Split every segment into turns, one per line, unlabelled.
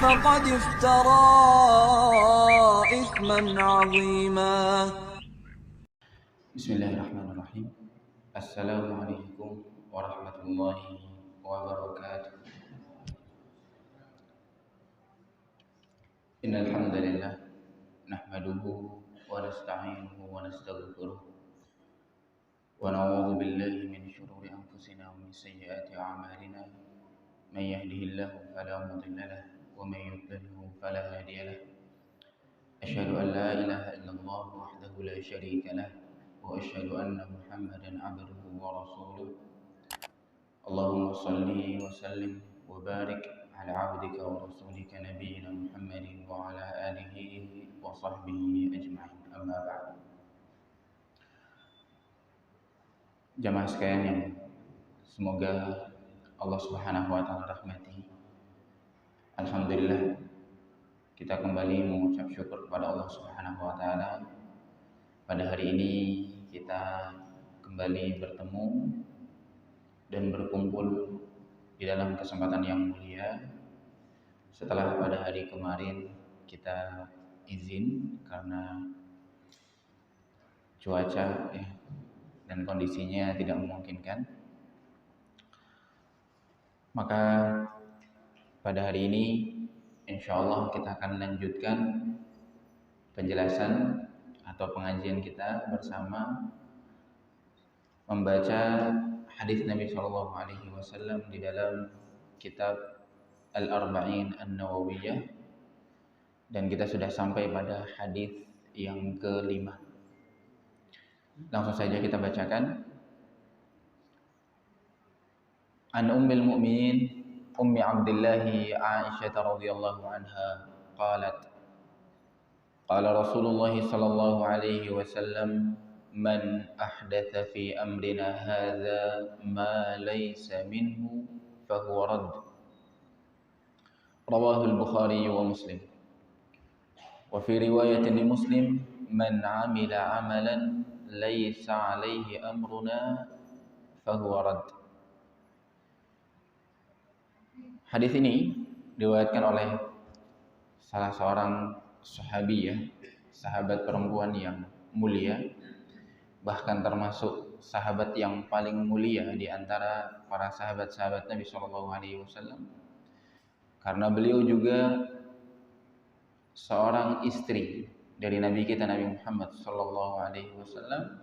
فقد افترى إثما عظيما.
بسم الله الرحمن الرحيم. السلام عليكم ورحمة الله وبركاته. إن الحمد لله نحمده ونستعينه ونستغفره ونعوذ بالله من شرور أنفسنا ومن سيئات أعمالنا. من يهده الله فلا مضل له ومن يضلله فلا هادي له. أشهد أن لا إله إلا الله وحده لا شريك له وأشهد أن محمدا عبده ورسوله. اللهم صل وسلم وبارك على عبدك ورسولك نبينا محمد وعلى آله وصحبه أجمعين. أما بعد. Jamaah sekalian yang semoga Allah Subhanahu wa taala rahmati. Alhamdulillah kita kembali mengucap syukur kepada Allah Subhanahu wa taala. Pada hari ini kita kembali bertemu dan berkumpul di dalam kesempatan yang mulia setelah pada hari kemarin kita izin karena cuaca dan kondisinya tidak memungkinkan. Maka pada hari ini insyaallah kita akan lanjutkan penjelasan atau pengajian kita bersama membaca hadis Nabi Shallallahu Alaihi Wasallam di dalam kitab Al-Arba'in An-Nawawiyah, dan kita sudah sampai pada hadis yang kelima. Langsung saja kita bacakan. An Ummil Mu'minin Ummi Abdillah Aisyah radhiyallahu anha qalat qala Rasulullah sallallahu alaihi wasallam man ahdatha fi amrina hadza ma laysa minhu fahuwa radd. Rawahu al-Bukhari wa Muslim. Wa fi riwayatin li Muslim man amila amalan laysa alaihi amruna fahuwa radd. Hadis ini diriwayatkan oleh salah seorang sahabiyah, sahabat perempuan yang mulia, bahkan termasuk sahabat yang paling mulia di antara para sahabat-sahabat Nabi Shallallahu Alaihi Wasallam, karena beliau juga seorang istri dari Nabi kita Nabi Muhammad Shallallahu Alaihi Wasallam,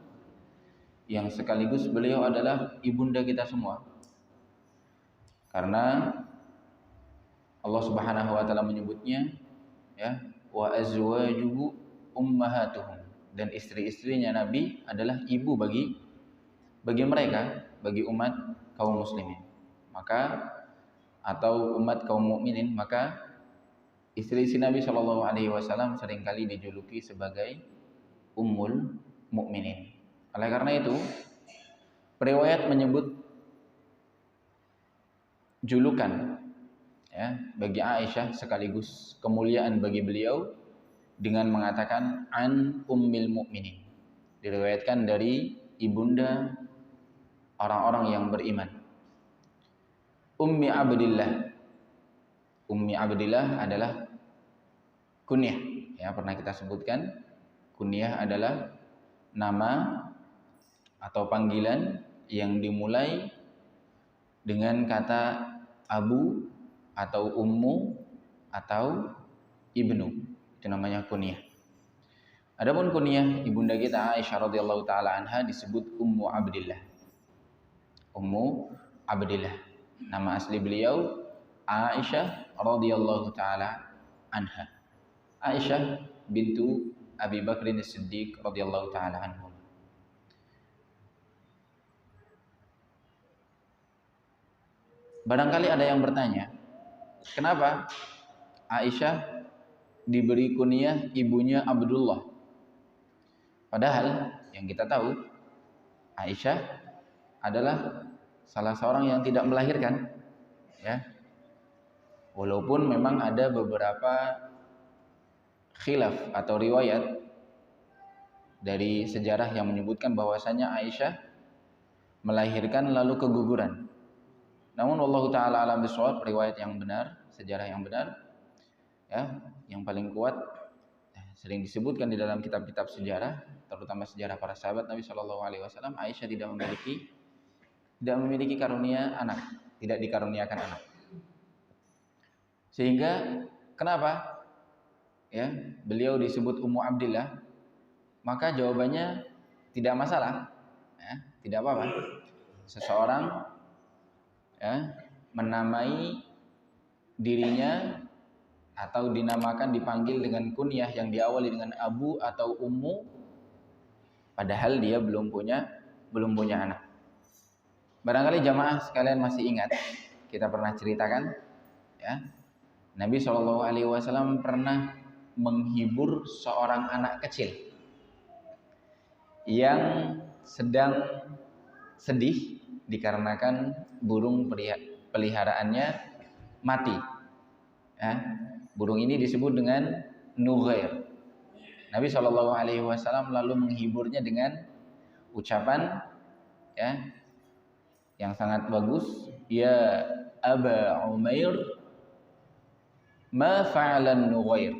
yang sekaligus beliau adalah ibunda kita semua, karena Allah Subhanahu wa taala menyebutnya wa azwajuhu ummahatuhum, dan istri-istrinya Nabi adalah ibu bagi mereka, bagi umat kaum muslimin. Maka atau umat kaum mukminin, maka istri-istri Nabi Shallallahu alaihi wasallam seringkali dijuluki sebagai ummul mukminin. Oleh karena itu, riwayat menyebut julukan bagi Aisyah sekaligus kemuliaan bagi beliau dengan mengatakan an ummil mu'minin, diriwayatkan dari ibunda orang-orang yang beriman. Ummi Abdillah. Ummi Abdillah adalah kunyah, pernah kita sebutkan. Kunyah adalah nama atau panggilan yang dimulai dengan kata abu atau ummu atau ibnu, itu namanya kunyah. Adapun kunyah ibunda kita Aisyah radhiyallahu taala anha disebut Ummu Abdillah. Ummu Abdillah. Nama asli beliau Aisyah radhiyallahu taala anha. Aisyah bintu Abi Bakr As-Siddiq radhiyallahu taala anhu. Barangkali ada yang bertanya, kenapa Aisyah diberi kunyah ibunya Abdullah? Padahal yang kita tahu, Aisyah adalah salah seorang yang tidak melahirkan, Walaupun memang ada beberapa khilaf atau riwayat dari sejarah yang menyebutkan bahwasanya Aisyah melahirkan lalu keguguran. Namun wallahu taala alam bisawab, riwayat yang benar, sejarah yang benar ya, yang paling kuat sering disebutkan di dalam kitab-kitab sejarah, terutama sejarah para sahabat Nabi Shallallahu Alaihi Wasallam, Aisyah tidak memiliki karunia anak, tidak dikaruniakan anak. Sehingga kenapa? Ya, beliau disebut Ummu Abdillah, maka jawabannya tidak masalah, ya, tidak apa-apa. Seseorang ya, menamai dirinya atau dinamakan, dipanggil dengan kunyah yang diawali dengan Abu atau Ummu, padahal dia belum punya anak. Barangkali jamaah sekalian masih ingat, kita pernah ceritakan, ya, Nabi SAW pernah menghibur seorang anak kecil yang sedang sedih dikarenakan burung peliharaannya mati. Ya, burung ini disebut dengan Nughair. Nabi SAW lalu menghiburnya dengan ucapan, ya, yang sangat bagus, ya Aba Umair, ma fa'alan Nughair.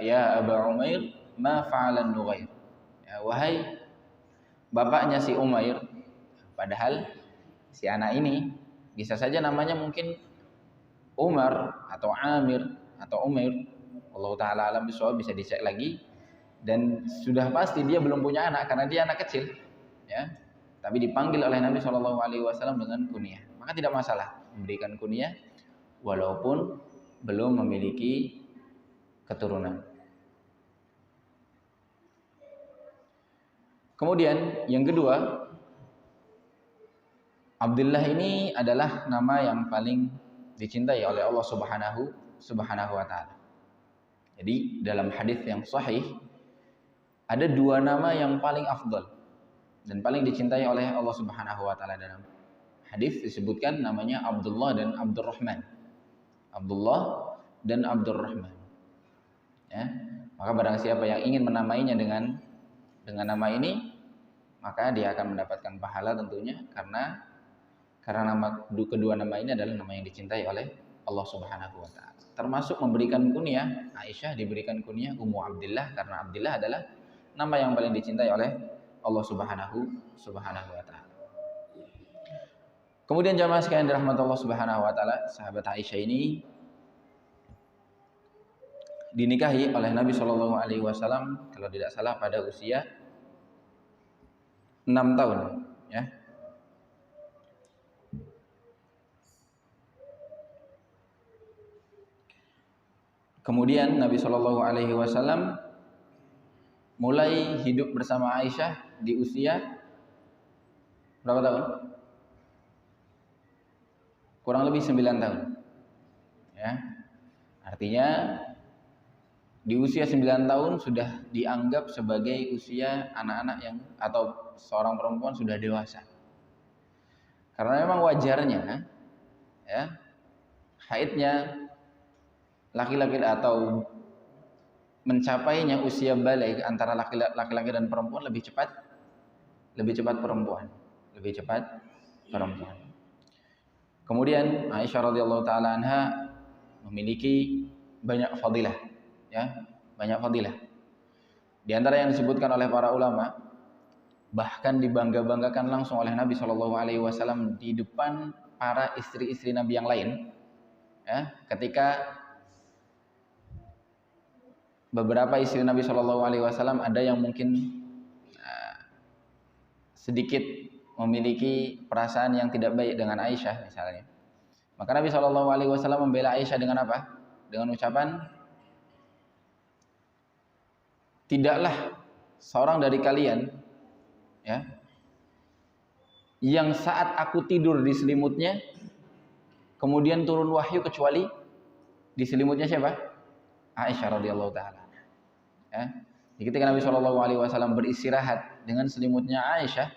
Ya Aba Umair, ma fa'alan Nughair. Ya, wahai bapaknya si Umair, padahal si anak ini bisa saja namanya mungkin Umar atau Amir atau Umair, Allah Ta'ala alam bisawab, bisa dicek lagi, dan sudah pasti dia belum punya anak karena dia anak kecil, ya, tapi dipanggil oleh Nabi SAW dengan kunyah, maka tidak masalah memberikan kunyah walaupun belum memiliki keturunan. Kemudian yang kedua, Abdullah ini adalah nama yang paling dicintai oleh Allah Subhanahu wa Ta'ala. Jadi dalam hadis yang sahih ada dua nama yang paling afdal dan paling dicintai oleh Allah Subhanahu wa Ta'ala. Dalam hadis disebutkan namanya Abdullah dan Abdurrahman. Abdullah dan Abdurrahman. Ya, maka barang siapa yang ingin menamainya dengan nama ini, maka dia akan mendapatkan pahala tentunya, karena kedua nama ini adalah nama yang dicintai oleh Allah Subhanahu wa Ta'ala. Termasuk memberikan kunyah, Aisyah diberikan kunyah Ummu Abdillah karena Abdillah adalah nama yang paling dicintai oleh Allah Subhanahu wa Ta'ala. Kemudian jamaah sekalian dirahmati Allah Subhanahu wa Ta'ala, sahabat Aisyah ini dinikahi oleh Nabi Shallallahu Alaihi Wasallam kalau tidak salah pada usia 6 tahun, ya. Kemudian Nabi Shallallahu Alaihi Wasallam mulai hidup bersama Aisyah di usia berapa tahun? Kurang lebih 9 tahun. Ya. Artinya di usia 9 tahun sudah dianggap sebagai usia anak-anak yang, atau seorang perempuan sudah dewasa. Karena memang wajarnya, ya, haidnya laki-laki atau mencapainya usia balik antara laki-laki dan perempuan lebih cepat perempuan. Kemudian Aisyah radhiyallahu taala anha memiliki banyak fadilah, ya, banyak fadilah. Di antara yang disebutkan oleh para ulama, bahkan dibangga-banggakan langsung oleh Nabi Shallallahu Alaihi Wasallam di depan para istri-istri Nabi yang lain, ya, ketika beberapa istri Nabi Shallallahu Alaihi Wasallam ada yang mungkin sedikit memiliki perasaan yang tidak baik dengan Aisyah misalnya, maka Nabi Shallallahu Alaihi Wasallam membela Aisyah dengan apa? Dengan ucapan, tidaklah seorang dari kalian, ya, yang saat aku tidur di selimutnya kemudian turun wahyu kecuali di selimutnya siapa? Aisyah radhiyallahu taala. Ya. Jadi ketika Nabi Shallallahu Alaihi Wasallam beristirahat dengan selimutnya Aisyah,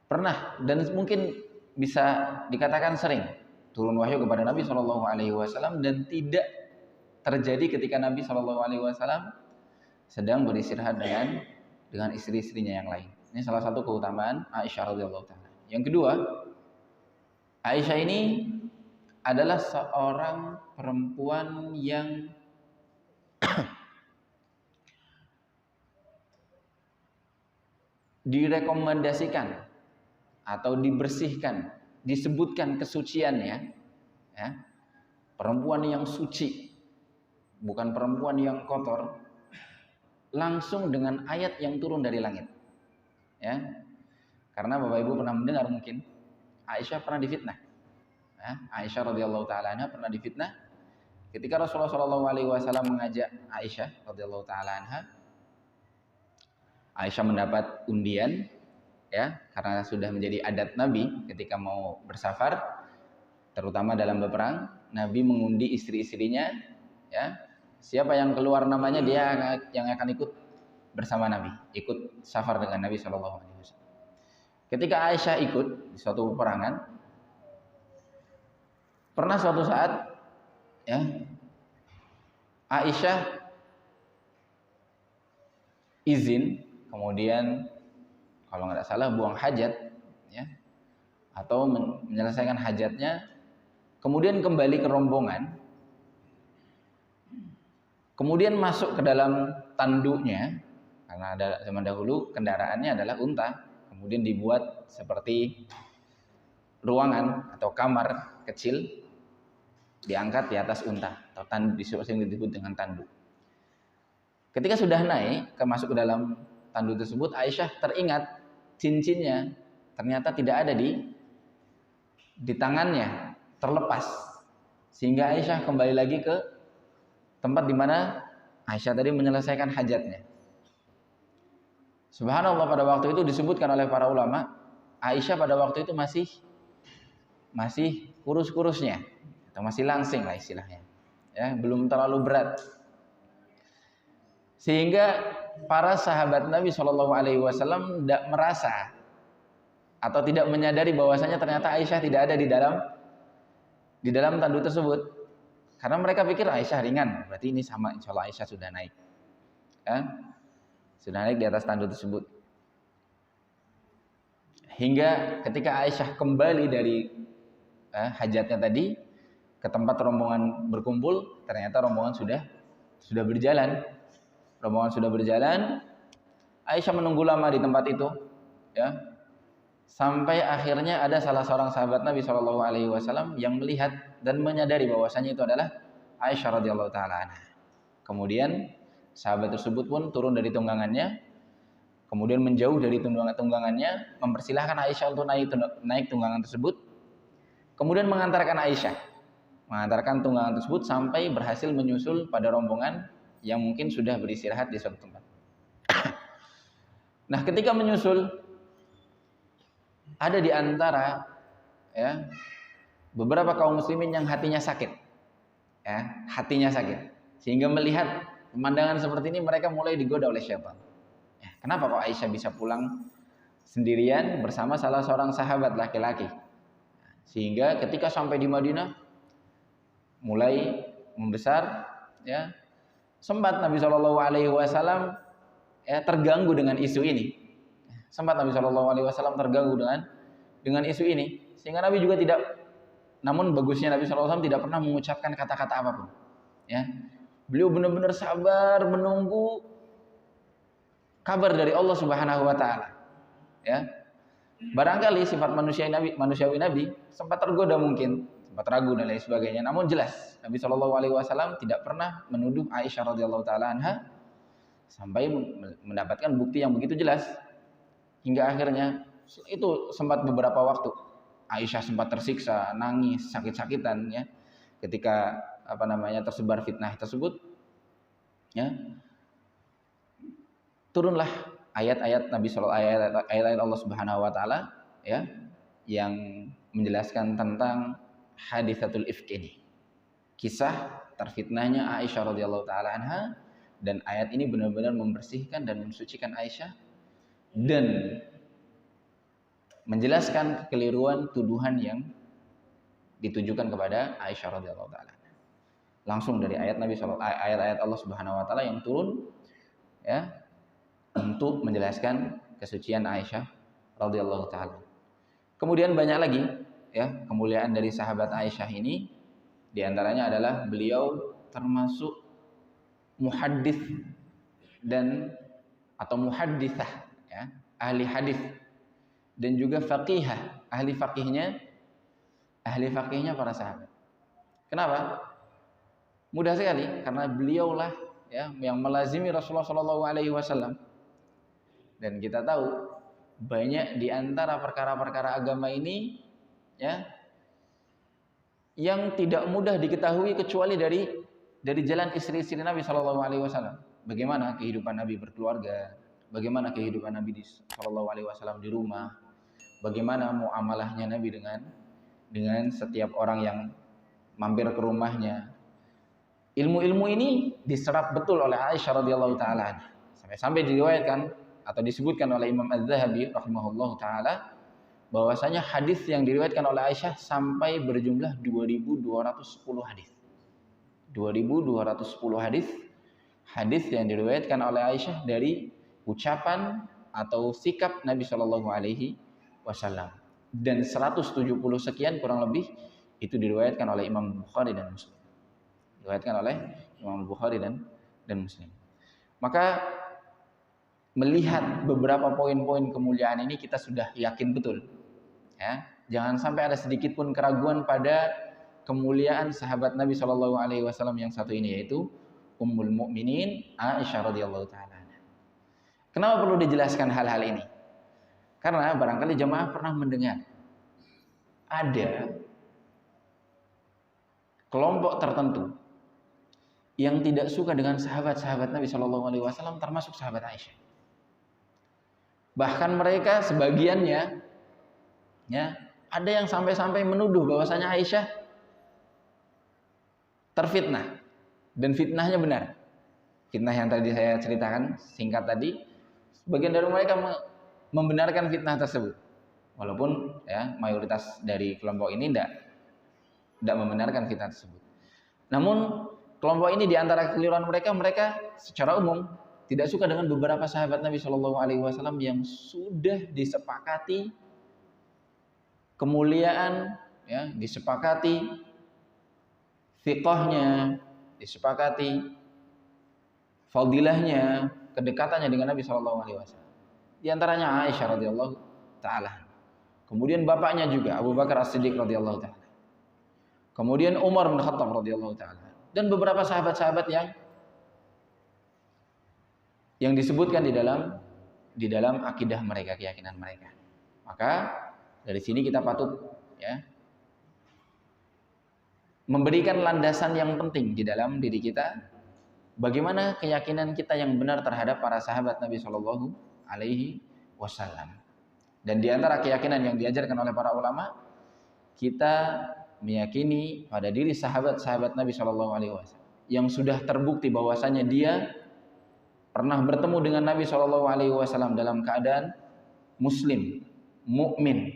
pernah dan mungkin bisa dikatakan sering turun wahyu kepada Nabi Shallallahu Alaihi Wasallam, dan tidak terjadi ketika Nabi Shallallahu Alaihi Wasallam sedang beristirahat dengan istri-istrinya yang lain. Ini salah satu keutamaan Aisyah radhiyallahu taala. Yang kedua, Aisyah ini adalah seorang perempuan yang direkomendasikan atau dibersihkan, disebutkan kesuciannya, ya, perempuan yang suci, bukan perempuan yang kotor, langsung dengan ayat yang turun dari langit, ya. Karena Bapak Ibu pernah mendengar mungkin Aisyah pernah difitnah, ya. Aisyah radhiyallahu taala anha pernah difitnah ketika Rasulullah Shallallahu alaihi wasallam mengajak Aisyah radhiyallahu taala anha. Aisyah mendapat undian, ya, karena sudah menjadi adat Nabi ketika mau bersafar, terutama dalam berperang, Nabi mengundi istri-istrinya, ya, siapa yang keluar namanya dia yang akan ikut bersama Nabi, ikut safar dengan Nabi Shallallahu Alaihi Wasallam. Ketika Aisyah ikut di suatu peperangan, pernah suatu saat, ya, Aisyah izin, kemudian kalau nggak salah buang hajat, ya, atau menyelesaikan hajatnya, kemudian kembali ke rombongan, kemudian masuk ke dalam tanduknya, karena ada zaman dahulu kendaraannya adalah unta, kemudian dibuat seperti ruangan atau kamar kecil, diangkat di atas unta atau tanduk, disebut dengan tanduk. Ketika sudah naik masuk ke dalam tanduk tersebut, Aisyah teringat cincinnya ternyata tidak ada di tangannya, terlepas, sehingga Aisyah kembali lagi ke tempat di mana Aisyah tadi menyelesaikan hajatnya. Subhanallah, pada waktu itu disebutkan oleh para ulama, Aisyah pada waktu itu masih kurus-kurusnya, atau masih langsing lah istilahnya, ya, belum terlalu berat, sehingga para sahabat Nabi Shallallahu Alaihi Wasallam tidak merasa atau tidak menyadari bahwasanya ternyata Aisyah tidak ada di dalam tanduk tersebut, karena mereka pikir Aisyah ringan, berarti ini sama, insya Allah Aisyah sudah naik, ya, sudah naik di atas tanduk tersebut. Hingga ketika Aisyah kembali dari hajatnya tadi ke tempat rombongan berkumpul, ternyata rombongan sudah berjalan. Rombongan sudah berjalan, Aisyah menunggu lama di tempat itu, ya, sampai akhirnya ada salah seorang sahabat Nabi Shallallahu Alaihi Wasallam yang melihat dan menyadari bahwasanya itu adalah Aisyah radhiyallahu taala anha. Kemudian sahabat tersebut pun turun dari tunggangannya, kemudian menjauh dari tunggangannya, mempersilahkan Aisyah untuk naik tunggangan tersebut, kemudian mengantarkan tunggangan tersebut sampai berhasil menyusul pada rombongan yang mungkin sudah beristirahat di suatu tempat. Nah, ketika menyusul, ada di antara, ya, beberapa kaum muslimin yang hatinya sakit, ya, hatinya sakit, sehingga melihat pemandangan seperti ini mereka mulai digoda oleh syaitan. Ya, kenapa kok Aisyah bisa pulang sendirian bersama salah seorang sahabat laki-laki? Sehingga ketika sampai di Madinah mulai membesar, ya, sempat Nabi Shallallahu Alaihi Wasallam, ya, terganggu dengan isu ini. Sempat Nabi Shallallahu Alaihi Wasallam terganggu dengan isu ini, sehingga Nabi juga tidak. Namun bagusnya Nabi Shallallahu Alaihi Wasallam tidak pernah mengucapkan kata-kata apapun. Ya, beliau benar-benar sabar menunggu kabar dari Allah Subhanahu Wa Taala. Ya, barangkali sifat manusiawi Nabi sempat tergoda mungkin, sempat ragu dan lain sebagainya. Namun jelas Nabi Shallallahu Alaihi Wasallam tidak pernah menuduh Aisyah radhiyallahu taala anha sampai mendapatkan bukti yang begitu jelas, hingga akhirnya itu sempat beberapa waktu Aisyah sempat tersiksa, nangis, sakit-sakitan, ya, ketika tersebar fitnah tersebut, ya, turunlah ayat-ayat ayat-ayat Allah Subhanahu Wa Taala, ya, yang menjelaskan tentang haditsatul ifk ini, kisah terfitnahnya Aisyah radhiyallahu taala anha, dan ayat ini benar-benar membersihkan dan mensucikan Aisyah dan menjelaskan kekeliruan tuduhan yang ditujukan kepada Aisyah radhiyallahu taala. Langsung dari ayat-ayat Allah Subhanahu wa taala yang turun, ya, untuk menjelaskan kesucian Aisyah radhiyallahu taala. Kemudian banyak lagi, ya kemuliaan dari sahabat Aisyah ini diantaranya adalah beliau termasuk muhaddits dan atau muhadditsah, ya, ahli hadis, dan juga faqihah, ahli fakihnya para sahabat. Kenapa? Mudah sekali, karena beliaulah ya yang melazimi Rasulullah SAW. Dan kita tahu banyak di antara perkara-perkara agama ini ya yang tidak mudah diketahui kecuali dari jalan istri-istri Nabi SAW. Bagaimana kehidupan Nabi berkeluarga, bagaimana kehidupan Nabi SAW di rumah, bagaimana muamalahnya Nabi dengan setiap orang yang mampir ke rumahnya. Ilmu-ilmu ini diserap betul oleh Aisyah radhiyallahu taala, sampai diriwayatkan atau disebutkan oleh Imam Az-Zahabi rahimahullahu taala bahwasanya hadis yang diriwayatkan oleh Aisyah sampai berjumlah 2210 hadis. 2210 hadis yang diriwayatkan oleh Aisyah dari ucapan atau sikap Nabi Shallallahu alaihi wasallam. Dan 170 sekian kurang lebih itu diriwayatkan oleh Imam Bukhari dan Muslim. Diriwayatkan oleh Imam Bukhari dan Muslim. Maka melihat beberapa poin-poin kemuliaan ini kita sudah yakin betul. Ya, jangan sampai ada sedikit pun keraguan pada kemuliaan sahabat Nabi Shallallahu alaihi wasallam yang satu ini, yaitu Ummul Mukminin Aisyah radhiyallahu taala. Kenapa perlu dijelaskan hal-hal ini? Karena barangkali jemaah pernah mendengar ada kelompok tertentu yang tidak suka dengan sahabat-sahabat Nabi Shallallahu alaihi wasallam, termasuk sahabat Aisyah. Bahkan mereka sebagiannya ya, ada yang sampai-sampai menuduh bahwasanya Aisyah terfitnah, dan fitnahnya benar. Fitnah yang tadi saya ceritakan singkat tadi, sebagian dari mereka membenarkan fitnah tersebut, walaupun ya mayoritas dari kelompok ini tidak membenarkan fitnah tersebut. Namun kelompok ini di antara kekeliruan mereka secara umum tidak suka dengan beberapa sahabat Nabi Shallallahu alaihi wasallam yang sudah disepakati kemuliaan, ya, disepakati fiqhnya, disepakati fadilahnya, kedekatannya dengan Nabi Shallallahu alaihi wasallam. Di antaranya Aisyah radhiyallahu taala. Kemudian bapaknya juga Abu Bakar As-Siddiq radhiyallahu taala. Kemudian Umar bin Khattab radhiyallahu taala, dan beberapa sahabat-sahabat yang disebutkan di dalam akidah mereka, keyakinan mereka. Maka dari sini kita patut ya memberikan landasan yang penting di dalam diri kita, bagaimana keyakinan kita yang benar terhadap para sahabat Nabi Shallallahu alaihi wasallam. Dan di antara keyakinan yang diajarkan oleh para ulama, kita meyakini pada diri sahabat-sahabat Nabi Shallallahu alaihi wasallam yang sudah terbukti bahwasanya dia pernah bertemu dengan Nabi Shallallahu alaihi wasallam dalam keadaan muslim, mukmin,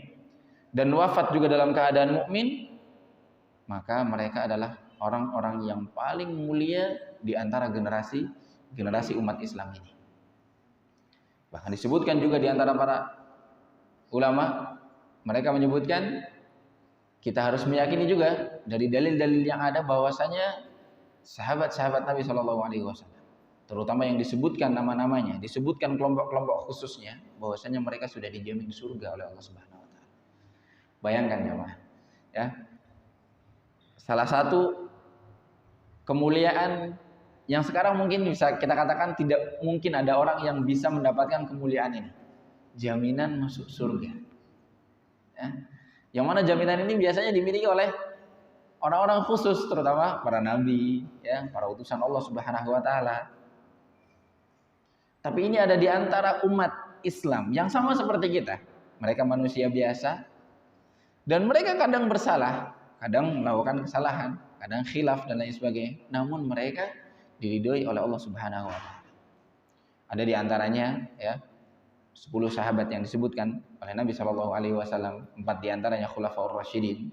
dan wafat juga dalam keadaan mukmin, maka mereka adalah orang-orang yang paling mulia di antara generasi umat Islam ini. Bahkan disebutkan juga di antara para ulama, mereka menyebutkan kita harus meyakini juga dari dalil-dalil yang ada bahwasanya sahabat-sahabat Nabi Shallallahu alaihi wasallam, terutama yang disebutkan nama-namanya, disebutkan kelompok-kelompok khususnya, bahwasanya mereka sudah dijamin surga oleh Allah Subhanahu wa taala. Bayangkan jemaah, ya. Salah satu kemuliaan yang sekarang mungkin bisa kita katakan tidak mungkin ada orang yang bisa mendapatkan kemuliaan ini. Jaminan masuk surga. Ya. Yang mana jaminan ini biasanya dimiliki oleh orang-orang khusus, terutama para nabi, ya, para utusan Allah Subhanahu wa taala. Tapi ini ada di antara umat Islam yang sama seperti kita. Mereka manusia biasa dan mereka kadang bersalah, kadang melakukan kesalahan, kadang khilaf dan lain sebagainya. Namun mereka diridhoi oleh Allah Subhanahu wa taala. Ada di antaranya ya 10 sahabat yang disebutkan oleh Nabi Shallallahu alaihi wasallam, 4 di antaranya Khulafaur Rasyidin,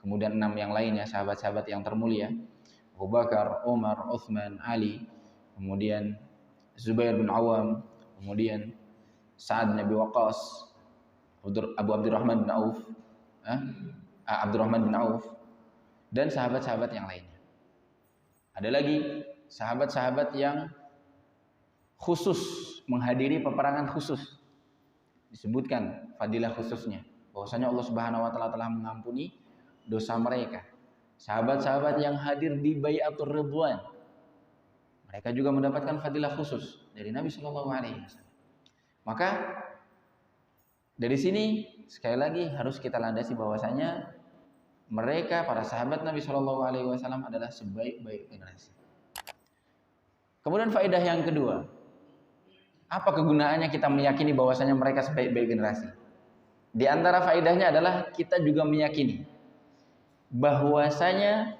kemudian 6 yang lainnya sahabat-sahabat yang termulia, Abu Bakar, Umar, Utsman, Ali, kemudian Zubair bin Awam, kemudian Sa'ad bin Abi Waqqas, Abu Abdurrahman bin Auf, Abdurrahman bin Auf, dan sahabat-sahabat yang lainnya. Ada lagi sahabat-sahabat yang khusus menghadiri peperangan khusus. Disebutkan fadilah khususnya, bahwasanya Allah Subhanahu wa taala telah mengampuni dosa mereka. Sahabat-sahabat yang hadir di Bai'atur Ridwan, mereka juga mendapatkan fadilah khusus dari Nabi Shallallahu alaihi wasallam. Maka dari sini sekali lagi harus kita landasi bahwasanya mereka para sahabat Nabi Shallallahu alaihi wasallam adalah sebaik-baik generasi. Kemudian faedah yang kedua, apa kegunaannya kita meyakini bahwasanya mereka sebaik-baik generasi? Di antara faedahnya adalah kita juga meyakini bahwasanya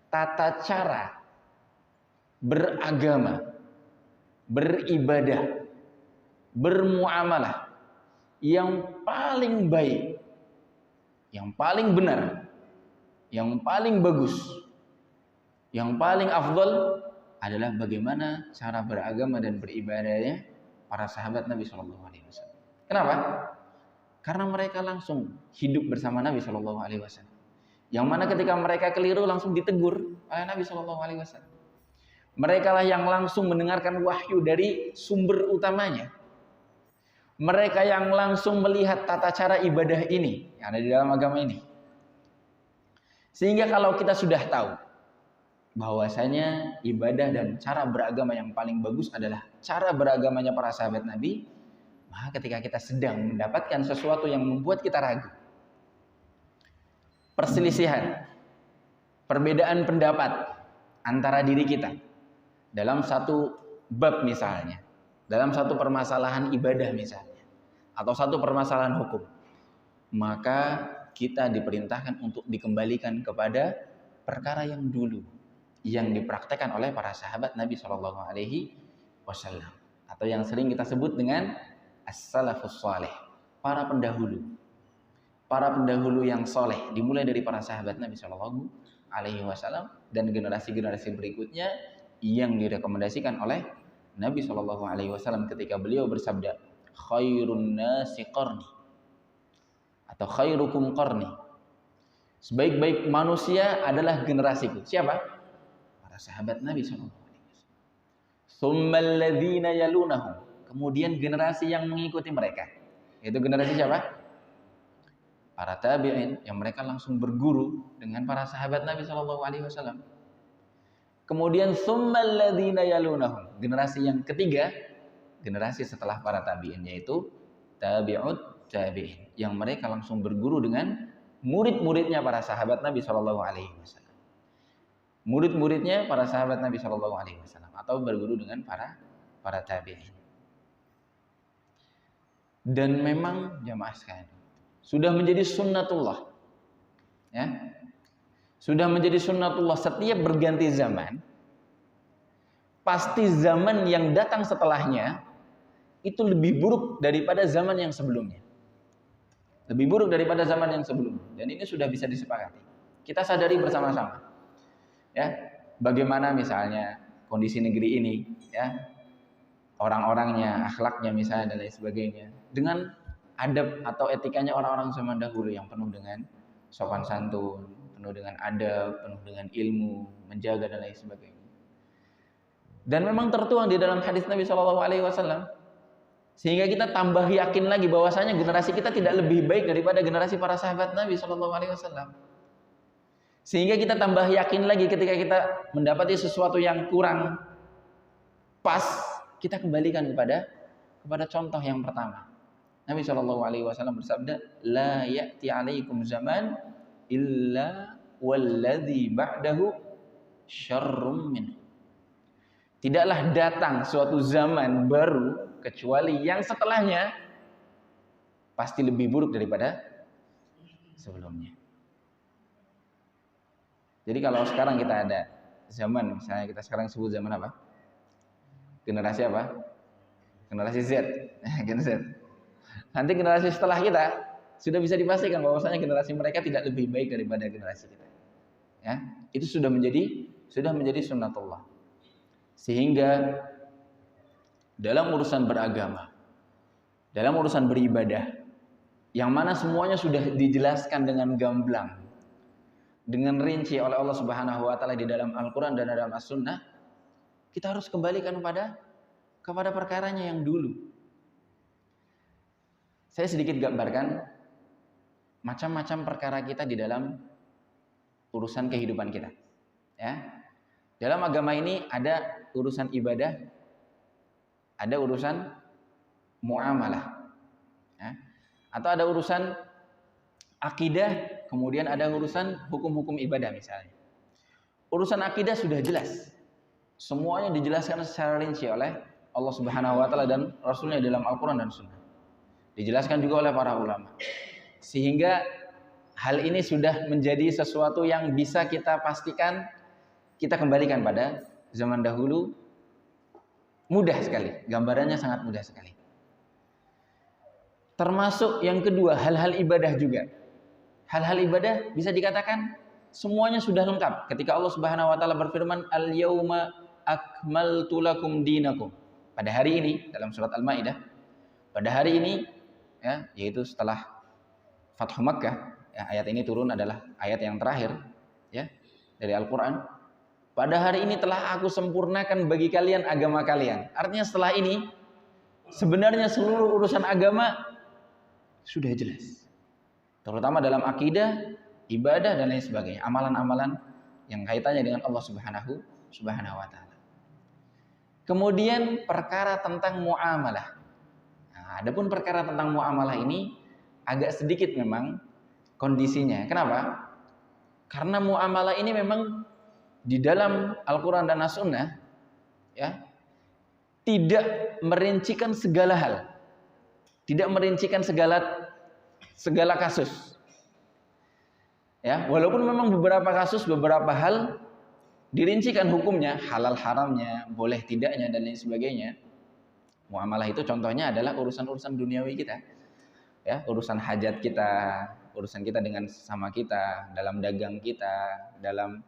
tata cara beragama, beribadah, bermuamalah yang paling baik, yang paling benar, yang paling bagus, yang paling afdal adalah bagaimana cara beragama dan beribadahnya para sahabat Nabi Shallallahu alaihi wasallam. Kenapa? Karena mereka langsung hidup bersama Nabi Shallallahu alaihi wasallam. Yang mana ketika mereka keliru langsung ditegur oleh Nabi Shallallahu alaihi wasallam. Mereka lah yang langsung mendengarkan wahyu dari sumber utamanya. Mereka yang langsung melihat tata cara ibadah ini yang ada di dalam agama ini. Sehingga kalau kita sudah tahu bahwasanya ibadah dan cara beragama yang paling bagus adalah cara beragamanya para sahabat Nabi, maka ketika kita sedang mendapatkan sesuatu yang membuat kita ragu, perselisihan, perbedaan pendapat antara diri kita dalam satu bab misalnya, dalam satu permasalahan ibadah misalnya, atau satu permasalahan hukum, maka kita diperintahkan untuk dikembalikan kepada perkara yang dulu yang dipraktekkan oleh para sahabat Nabi Shallallahu alaihi wasallam, atau yang sering kita sebut dengan as-salafus saleh, para pendahulu. Para pendahulu yang soleh, dimulai dari para sahabat Nabi Shallallahu alaihi wasallam dan generasi-generasi berikutnya yang direkomendasikan oleh Nabi Shallallahu alaihi wasallam ketika beliau bersabda, khairun nasi qarni, atau khairukum qarni. Sebaik-baik manusia adalah generasiku. Siapa? Sahabat Nabi SAW. Tsummal ladzina yalunahum, kemudian generasi yang mengikuti mereka. Itu generasi siapa? Para tabi'in, yang mereka langsung berguru dengan para sahabat Nabi SAW. Kemudian tsummal ladzina yalunahum, generasi yang ketiga, generasi setelah para tabi'in, yaitu tabi'ut tabi'in, yang mereka langsung berguru dengan murid-muridnya para sahabat Nabi SAW. Murid-muridnya para sahabat Nabi Shallallahu alaihi wasallam, atau berguru dengan para tabi'in. Dan memang jamaah sekalian, sudah menjadi sunnatullah, ya, sudah menjadi sunnatullah setiap berganti zaman, pasti zaman yang datang setelahnya itu lebih buruk daripada zaman yang sebelumnya, lebih buruk daripada zaman yang sebelumnya. Dan ini sudah bisa disepakati, kita sadari bersama-sama. Ya, bagaimana misalnya kondisi negeri ini, ya, orang-orangnya, akhlaknya misalnya dan lain sebagainya, dengan adab atau etikanya orang-orang zaman dahulu yang penuh dengan sopan santun, penuh dengan adab, penuh dengan ilmu, menjaga dan lain sebagainya. Dan memang tertuang di dalam hadis Nabi SAW, sehingga kita tambah yakin lagi bahwasanya generasi kita tidak lebih baik daripada generasi para sahabat Nabi SAW. Sehingga kita tambah yakin lagi ketika kita mendapati sesuatu yang kurang pas, kita kembalikan kepada contoh yang pertama. Nabi SAW bersabda, la ya'ti alaikum zaman illa walladzi ba'dahu syarrum minhu. Tidaklah datang suatu zaman baru kecuali yang setelahnya pasti lebih buruk daripada sebelumnya. Jadi kalau sekarang kita ada zaman, misalnya kita sekarang sebut zaman apa? Generasi apa? Generasi Z. Gen Z. Nanti generasi setelah kita sudah bisa dipastikan bahwasanya generasi mereka tidak lebih baik daripada generasi kita. Ya, itu sudah menjadi sunnatullah. Sehingga dalam urusan beragama, dalam urusan beribadah, yang mana semuanya sudah dijelaskan dengan gamblang, dengan rinci oleh Allah Subhanahu wa taala di dalam Al-Qur'an dan dalam As-Sunnah, kita harus kembalikan kepada perkaranya yang dulu. Saya sedikit gambarkan macam-macam perkara kita di dalam urusan kehidupan kita. Ya. Dalam agama ini ada urusan ibadah, ada urusan muamalah. Ya. Atau ada urusan akidah, kemudian ada urusan hukum-hukum ibadah misalnya. Urusan akidah sudah jelas. Semuanya dijelaskan secara rinci oleh Allah Subhanahu wa taala dan Rasulnya dalam Al-Qur'an dan Sunnah. Dijelaskan juga oleh para ulama. Sehingga hal ini sudah menjadi sesuatu yang bisa kita pastikan, kita kembalikan pada zaman dahulu. Mudah sekali, gambarannya sangat mudah sekali. Termasuk yang kedua, hal-hal ibadah juga. Hal-hal ibadah bisa dikatakan semuanya sudah lengkap. Ketika Allah Subhanahu wa taala berfirman, "Al-yauma akmaltu lakum dinakum." Pada hari ini dalam surat Al-Maidah, pada hari ini ya, yaitu setelah Fathu Makkah, ya, ayat ini turun adalah ayat yang terakhir ya dari Al-Qur'an. Pada hari ini telah aku sempurnakan bagi kalian agama kalian. Artinya setelah ini sebenarnya seluruh urusan agama sudah jelas. Terutama dalam akidah, ibadah dan lain sebagainya, amalan-amalan yang kaitannya dengan Allah Subhanahu wa taala. Kemudian perkara tentang muamalah. Nah, adapun perkara tentang muamalah ini agak sedikit memang kondisinya. Kenapa? Karena muamalah ini memang di dalam Al-Qur'an dan As-Sunnah ya tidak merincikan segala hal. Tidak merincikan segala kasus. Ya, walaupun memang beberapa kasus, beberapa hal dirincikan hukumnya, halal haramnya, boleh tidaknya dan lain sebagainya. Muamalah itu contohnya adalah urusan-urusan duniawi kita. Ya, urusan hajat kita, urusan kita dengan sesama kita, dalam dagang kita, dalam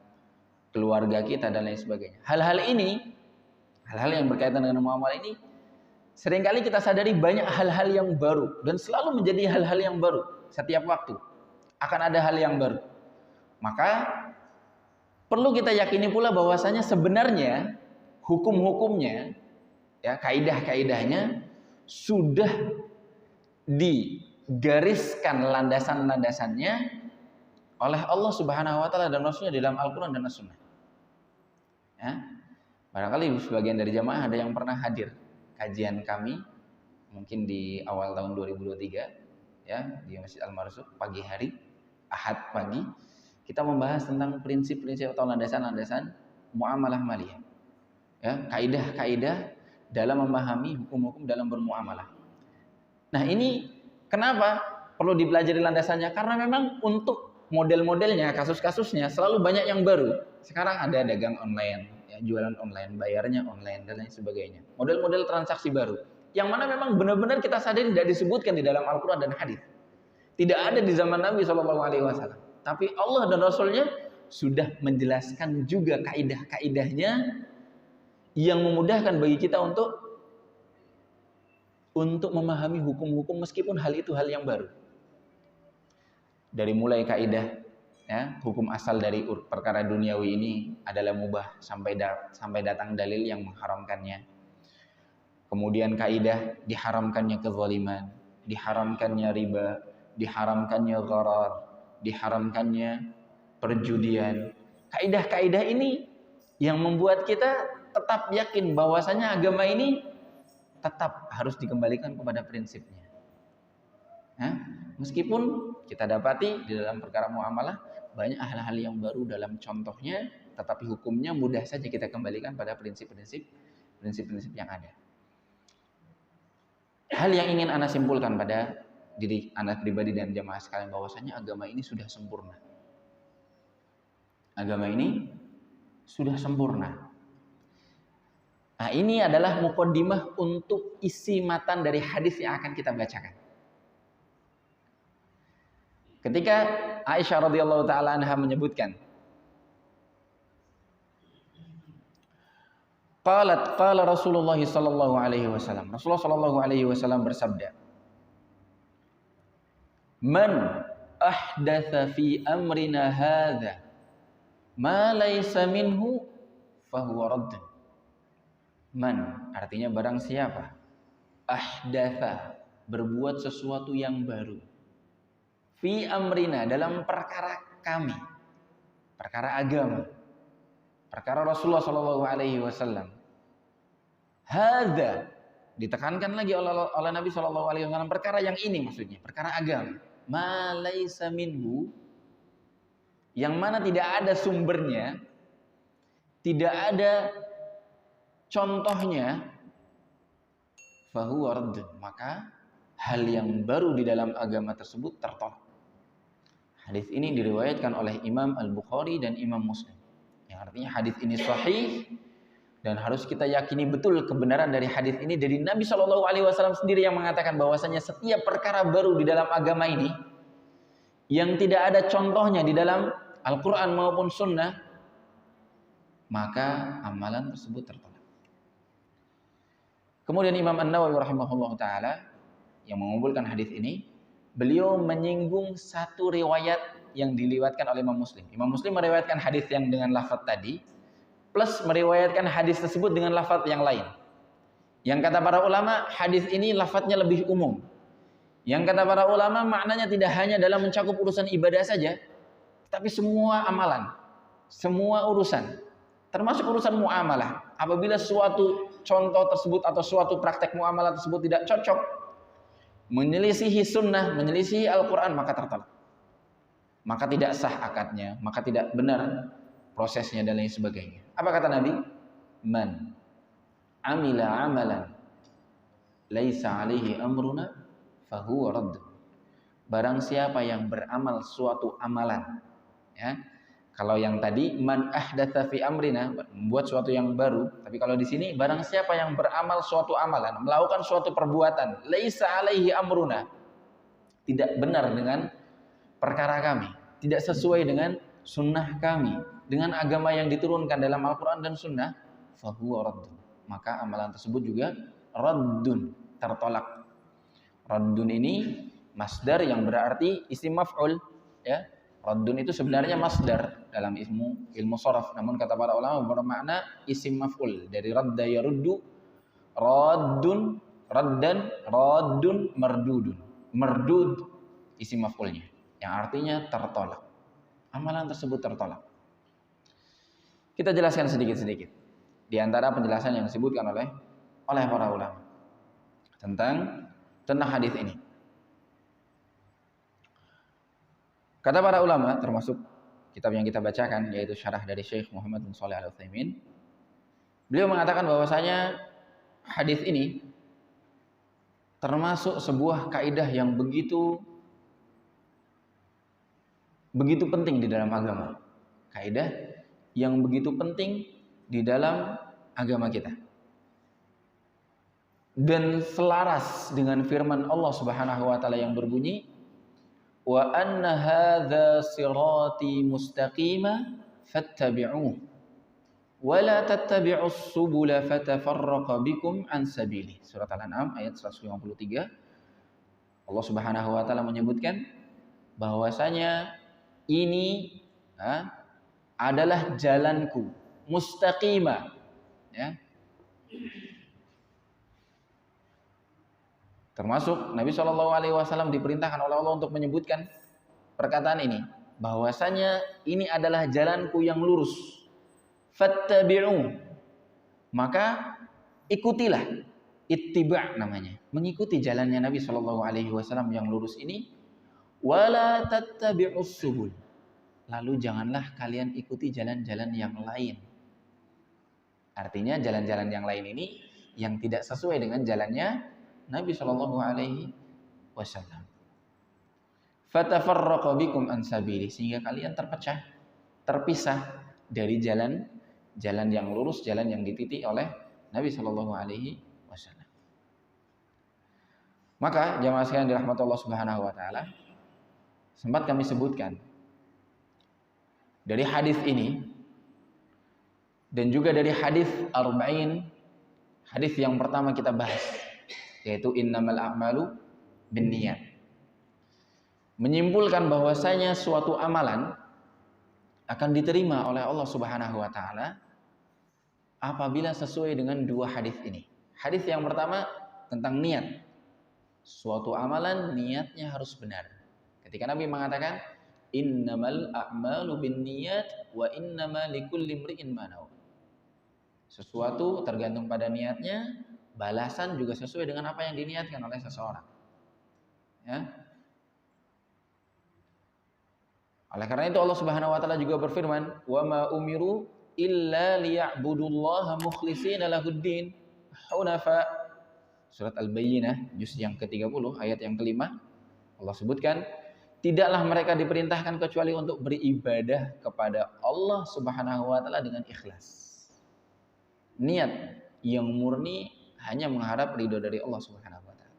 keluarga kita dan lain sebagainya. Hal-hal ini, hal-hal yang berkaitan dengan muamalah ini seringkali kita sadari banyak hal-hal yang baru dan selalu menjadi hal-hal yang baru setiap waktu. Akan ada hal yang baru. Maka perlu kita yakini pula bahwasanya sebenarnya hukum-hukumnya, ya, kaidah-kaidahnya sudah digariskan landasan-landasannya oleh Allah Subhanahu wa taala dan Rasulnya dalam Al-Qur'an dan As-Sunnah. Ya. Barangkali sebagian dari jamaah ada yang pernah hadir kajian kami mungkin di awal tahun 2023 ya di Masjid Al-Marzuq pagi hari Ahad pagi kita membahas tentang prinsip-prinsip atau landasan-landasan muamalah maliyah. Ya, kaidah-kaidah dalam memahami hukum-hukum dalam bermuamalah. Nah, ini kenapa perlu dipelajari landasannya? Karena memang untuk model-modelnya, kasus-kasusnya selalu banyak yang baru. Sekarang ada dagang online, ya, jualan online, bayarnya online dan lain sebagainya. Model-model transaksi baru yang mana memang benar-benar kita sadari tidak disebutkan di dalam Al-Qur'an dan hadis. Tidak ada di zaman Nabi SAW. Tapi Allah dan Rasulnya sudah menjelaskan juga kaidah-kaidahnya yang memudahkan bagi kita untuk memahami hukum-hukum meskipun hal itu hal yang baru. Dari mulai kaidah ya, hukum asal dari perkara duniawi ini adalah mubah sampai datang dalil yang mengharamkannya. Kemudian kaidah diharamkannya kezaliman, diharamkannya riba, diharamkannya gharar, diharamkannya perjudian. Kaidah-kaidah ini yang membuat kita tetap yakin bahwasanya agama ini tetap harus dikembalikan kepada prinsipnya. Nah, meskipun kita dapati di dalam perkara muamalah banyak hal-hal yang baru dalam contohnya, tetapi hukumnya mudah saja kita kembalikan pada prinsip-prinsip yang ada. Hal yang ingin Anda simpulkan pada diri Anda pribadi dan jamaah sekalian bahwasanya agama ini sudah sempurna. Agama ini sudah sempurna. Nah, ini adalah muqaddimah untuk isi matan dari hadis yang akan kita bacakan. Ketika Aisyah radhiyallahu taala anha menyebutkan, qala Rasulullah sallallahu alaihi wasallam. Rasulullah sallallahu alaihi wasallam bersabda, Man ahdatsa fi amrina hadza ma laysa minhu fahuwa radd. Man artinya barang siapa ahdatsa berbuat sesuatu yang baru fi amrina dalam perkara kami, perkara agama, perkara Rasulullah sallallahu alaihi wasallam. Hadza ditekankan lagi oleh Nabi sallallahu alaihi wasallam, perkara yang ini maksudnya, perkara agama. Ma laisa minhu, yang mana tidak ada sumbernya, tidak ada contohnya, fahuwa radd, maka hal yang baru di dalam agama tersebut tertolak. Hadis ini diriwayatkan oleh Imam Al-Bukhari dan Imam Muslim. Yang artinya hadis ini sahih dan harus kita yakini betul kebenaran dari hadis ini dari Nabi Shallallahu Alaihi Wasallam sendiri yang mengatakan bahwasanya setiap perkara baru di dalam agama ini yang tidak ada contohnya di dalam Al-Quran maupun Sunnah, maka amalan tersebut tertolak. Kemudian Imam An-Nawawi rahimahullah taala yang mengumpulkan hadis ini, beliau menyinggung satu riwayat yang diriwayatkan oleh Imam Muslim. Imam Muslim meriwayatkan hadis yang dengan lafaz tadi, plus meriwayatkan hadis tersebut dengan lafaz yang lain. Yang kata para ulama, hadis ini lafaznya lebih umum. Yang kata para ulama, maknanya tidak hanya dalam mencakup urusan ibadah saja, tapi semua amalan, semua urusan, termasuk urusan muamalah. Apabila suatu contoh tersebut atau suatu praktek muamalah tersebut tidak cocok, menyelisihi sunnah, menyelisihi Al-Quran, maka tertolak. Maka tidak sah akadnya, maka tidak benar prosesnya dan lain sebagainya. Apa kata Nabi? Man amila amalan laisa alaihi amruna fahuwa radd. Barang siapa yang beramal suatu amalan, ya. Kalau yang tadi man ahdatsa fi amrina, membuat suatu yang baru, tapi kalau di sini barang siapa yang beramal suatu amalan, melakukan suatu perbuatan, laisa alaihi amruna, tidak benar dengan perkara kami, tidak sesuai dengan sunnah kami, dengan agama yang diturunkan dalam Al-Quran dan Sunnah, fahuwa raddun, maka amalan tersebut juga raddun, tertolak. Raddun ini masdar yang berarti isim maf'ul, ya. Raddun itu sebenarnya masdar dalam ilmu sharaf, namun kata para ulama bermakna isim maf'ul dari radda yaruddu, raddun, raddan, raddun, mardudun. Mardud isim maf'ulnya yang artinya tertolak. Amalan tersebut tertolak. Kita jelaskan sedikit-sedikit di antara penjelasan yang disebutkan oleh para ulama tentang hadis ini. Kata para ulama, termasuk kitab yang kita bacakan, yaitu syarah dari Syekh Muhammad bin Shalih Al-Utsaimin, beliau mengatakan bahwasanya hadis ini termasuk sebuah kaidah yang begitu penting di dalam agama. Kaidah yang begitu penting di dalam agama kita. Dan selaras dengan firman Allah Subhanahu wa taala yang berbunyi, wa anna hadza sirati mustaqima fattabi'uhu wa la tattabi'us subula fatafarraqa bikum an sabili. Surat Al-An'am ayat 153. Allah Subhanahu wa taala menyebutkan bahwasanya ini adalah jalanku mustaqima, ya. Termasuk Nabi SAW diperintahkan oleh Allah untuk menyebutkan perkataan ini, bahwasanya ini adalah jalanku yang lurus. Fattabi'u, maka ikutilah. Ittiba' namanya, mengikuti jalannya Nabi SAW yang lurus ini. Wala tattabi'us subul, lalu janganlah kalian ikuti jalan-jalan yang lain. Artinya jalan-jalan yang lain ini yang tidak sesuai dengan jalannya Nabi Shallallahu Alaihi Wasallam. Fatafarraqa bikum an sabili, sehingga kalian terpisah dari jalan yang lurus, jalan yang dititi oleh Nabi Shallallahu Alaihi Wasallam. Maka jamaah sekalian dirahmati Allah Subhanahu Wa Taala, sempat kami sebutkan dari hadis ini dan juga dari hadis arba'in, hadis yang pertama kita bahas, yaitu innamal a'malu binniyat, menyimpulkan bahwasanya suatu amalan akan diterima oleh Allah Subhanahu wa taala apabila sesuai dengan dua hadis ini. Hadis yang pertama tentang niat. Suatu amalan niatnya harus benar. Ketika Nabi mengatakan innamal a'malu binniyat wa innama likulli imri'in ma nawa. Sesuatu tergantung pada niatnya, balasan juga sesuai dengan apa yang diniatkan oleh seseorang. Ya. Oleh karena itu Allah Subhanahu wa taala juga berfirman, "Wa ma umiru illa liya'budullaha mukhlishina lahuddin hunafa." Surat Al-Bayyinah juz yang ke-30 ayat yang kelima, Allah sebutkan, tidaklah mereka diperintahkan kecuali untuk beribadah kepada Allah Subhanahu wa taala dengan ikhlas. Niat yang murni hanya mengharap ridho dari Allah Subhanahu wa taala.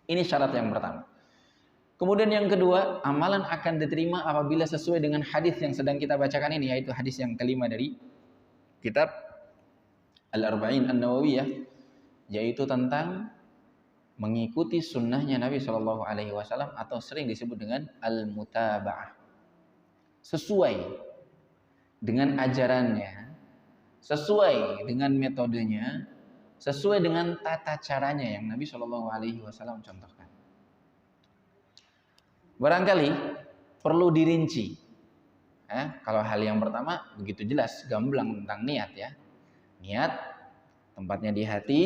Ini syarat yang pertama. Kemudian yang kedua, amalan akan diterima apabila sesuai dengan hadis yang sedang kita bacakan ini, yaitu hadis yang kelima dari kitab Al-Arba'in An-Nawawiyah, yaitu tentang mengikuti sunnahnya Nabi Shallallahu Alaihi Wasallam atau sering disebut dengan al-mutaba'ah, sesuai dengan ajarannya, sesuai dengan metodenya, sesuai dengan tata caranya yang Nabi Shallallahu Alaihi Wasallam contohkan. Barangkali perlu dirinci. Kalau hal yang pertama begitu jelas, gamblang tentang niat ya. Niat tempatnya di hati,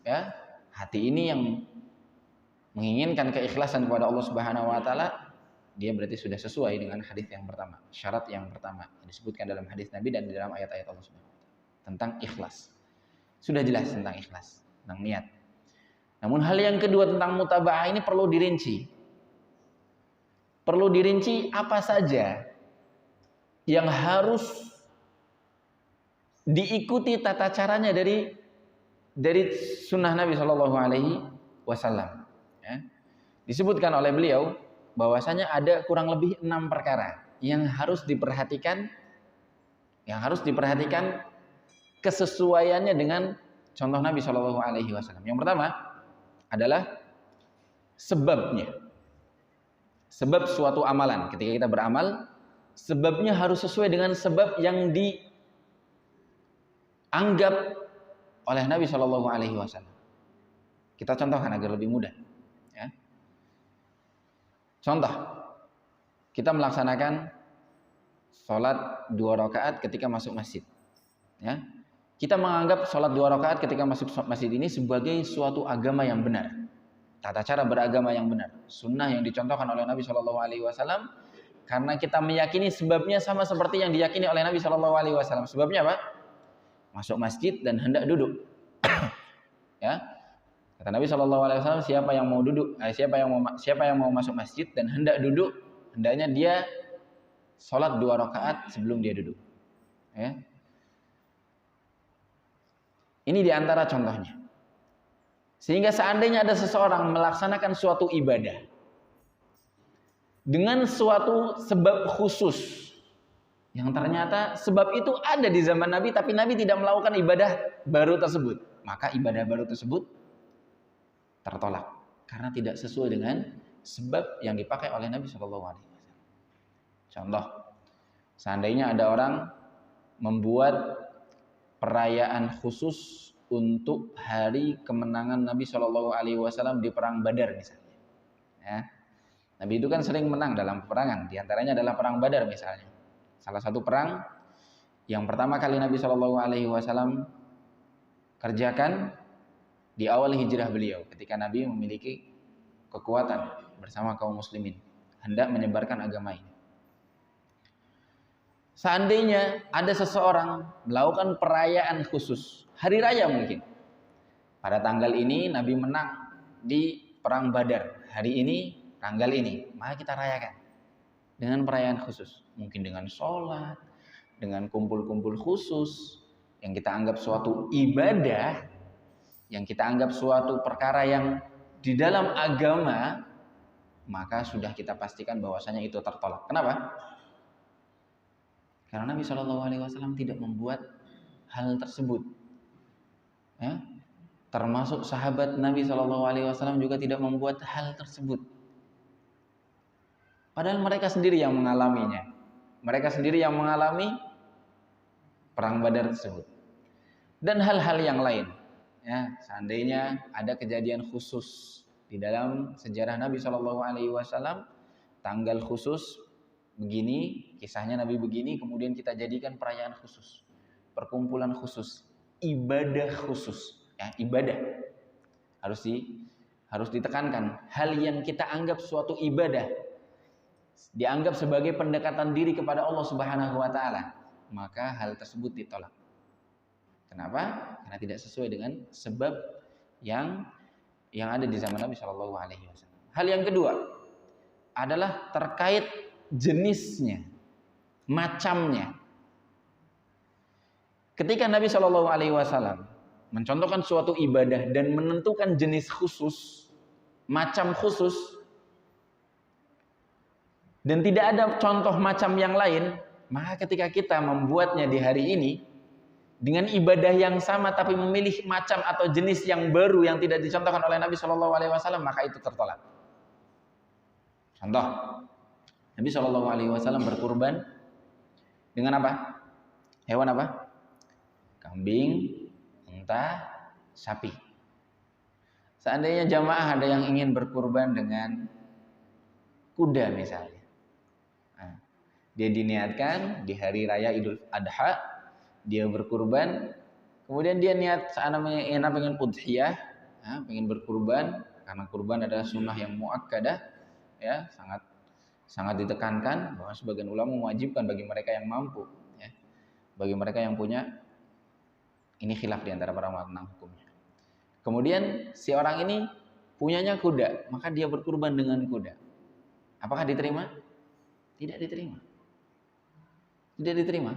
ya. Hati ini yang menginginkan keikhlasan kepada Allah Subhanahu wa taala, dia berarti sudah sesuai dengan hadis yang pertama. Syarat yang pertama disebutkan dalam hadis Nabi dan di dalam ayat-ayat Allah Subhanahu wa taala tentang ikhlas. Sudah jelas tentang ikhlas, tentang niat. Namun hal yang kedua tentang mutaba'ah ini perlu dirinci. Perlu dirinci apa saja yang harus diikuti tata caranya dari sunnah Nabi Shallallahu Alaihi Wasallam. Ya. Disebutkan oleh beliau bahwasanya ada kurang lebih 6 perkara yang harus diperhatikan, kesesuaiannya dengan contoh Nabi Shallallahu Alaihi Wasallam. Yang pertama adalah sebabnya. Sebab suatu amalan, ketika kita beramal, sebabnya harus sesuai dengan sebab yang dianggap oleh Nabi Shallallahu Alaihi Wasallam. Kita contohkan agar lebih mudah. Ya. Contoh, kita melaksanakan sholat 2 rakaat ketika masuk masjid. Ya. Kita menganggap sholat 2 rakaat ketika masuk masjid ini sebagai suatu agama yang benar, tata cara beragama yang benar, sunnah yang dicontohkan oleh Nabi Shallallahu Alaihi Wasallam. Karena kita meyakini sebabnya sama seperti yang diyakini oleh Nabi Shallallahu Alaihi Wasallam. Sebabnya apa? Masuk masjid dan hendak duduk. Ya, kata Nabi Shallallahu Alaihi Wasallam, siapa yang mau duduk, siapa yang mau masuk masjid dan hendak duduk, hendaknya dia sholat 2 rakaat sebelum dia duduk. Ya. Ini diantara contohnya. Sehingga seandainya ada seseorang melaksanakan suatu ibadah dengan suatu sebab khusus, yang ternyata sebab itu ada di zaman Nabi, tapi Nabi tidak melakukan ibadah baru tersebut, maka ibadah baru tersebut tertolak karena tidak sesuai dengan sebab yang dipakai oleh Nabi Shallallahu Alaihi Wasallam. Contoh, seandainya ada orang membuat perayaan khusus untuk hari kemenangan Nabi Shallallahu Alaihi Wasallam di perang Badar misalnya, ya. Nabi itu kan sering menang dalam peperangan, diantaranya adalah perang Badar misalnya. Salah satu perang yang pertama kali Nabi Shallallahu Alaihi Wasallam kerjakan di awal hijrah beliau, ketika Nabi memiliki kekuatan bersama kaum muslimin, hendak menyebarkan agama ini. Seandainya ada seseorang melakukan perayaan khusus, hari raya mungkin, pada tanggal ini Nabi menang di perang Badar, hari ini tanggal ini, maka kita rayakan dengan perayaan khusus, mungkin dengan sholat, dengan kumpul-kumpul khusus, yang kita anggap suatu ibadah, yang kita anggap suatu perkara yang di dalam agama, maka sudah kita pastikan bahwasanya itu tertolak. Kenapa? Karena Nabi Shallallahu Alaihi Wasallam tidak membuat hal tersebut. Ya? Termasuk sahabat Nabi Shallallahu Alaihi Wasallam juga tidak membuat hal tersebut. Padahal mereka sendiri yang mengalaminya. Mereka sendiri yang mengalami perang Badar tersebut. Dan hal-hal yang lain. Ya, seandainya ada kejadian khusus di dalam sejarah Nabi Shallallahu Alaihi Wasallam, tanggal khusus begini, kisahnya Nabi begini, kemudian kita jadikan perayaan khusus, perkumpulan khusus, ibadah khusus. Ya, ibadah harus ditekankan. Hal yang kita anggap suatu ibadah, dianggap sebagai pendekatan diri kepada Allah Subhanahu wa taala, maka hal tersebut ditolak. Kenapa? Karena tidak sesuai dengan sebab yang ada di zaman Nabi Shallallahu alaihi wasallam. Hal yang kedua adalah terkait jenisnya, macamnya. Ketika Nabi Shallallahu alaihi wasallam mencontohkan suatu ibadah dan menentukan jenis khusus, macam khusus, dan tidak ada contoh macam yang lain, maka ketika kita membuatnya di hari ini dengan ibadah yang sama tapi memilih macam atau jenis yang baru yang tidak dicontohkan oleh Nabi Shallallahu alaihi wasallam, maka itu tertolak. Contoh, Nabi Shallallahu alaihi wasallam berkurban dengan apa? Hewan apa? Kambing, unta, sapi. Seandainya jamaah ada yang ingin berkurban dengan kuda misalnya, dia diniatkan di hari raya Idul Adha, dia berkurban, kemudian dia niat namanya pengen udhiyah, pengen berkurban, karena kurban adalah sunnah yang muakkadah, ya, sangat ditekankan, bahwa sebagian ulama mewajibkan bagi mereka yang mampu, ya, bagi mereka yang punya, ini khilaf di antara para ulama tentang hukumnya. Kemudian si orang ini punyanya kuda, maka dia berkurban dengan kuda. Apakah diterima? Tidak diterima. Tidak diterima.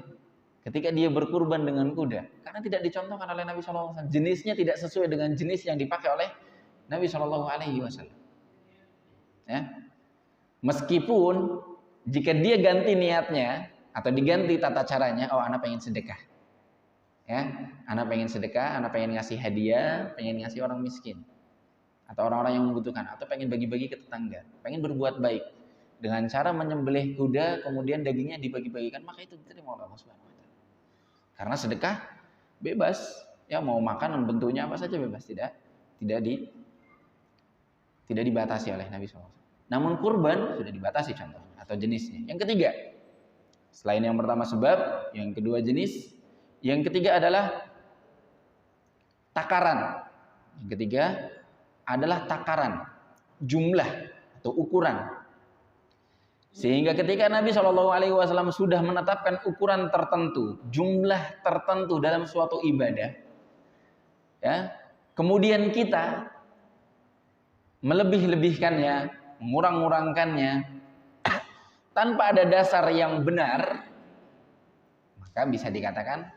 Ketika dia berkurban dengan kuda, karena tidak dicontohkan oleh Nabi SAW, jenisnya tidak sesuai dengan jenis yang dipakai oleh Nabi SAW. Ya. Meskipun jika dia ganti niatnya atau diganti tata caranya, oh anak pengen sedekah, ya, anak pengen sedekah, anak pengen ngasih hadiah, pengen ngasih orang miskin atau orang-orang yang membutuhkan, atau pengen bagi-bagi ke tetangga, pengen berbuat baik dengan cara menyembelih kuda, kemudian dagingnya dibagi-bagikan, maka itu diterima oleh Allah Subhanahu. Karena sedekah bebas, ya, mau makan bentuknya apa saja bebas, tidak dibatasi oleh Nabi SAW. Namun kurban sudah dibatasi contohnya atau jenisnya. Yang ketiga, selain yang pertama sebab, yang kedua jenis, yang ketiga adalah takaran. Yang ketiga adalah takaran, jumlah atau ukuran. Sehingga ketika Nabi SAW sudah menetapkan ukuran tertentu, jumlah tertentu dalam suatu ibadah, ya, kemudian kita melebih-lebihkannya, mengurang-ngurangkannya tanpa ada dasar yang benar, maka bisa dikatakan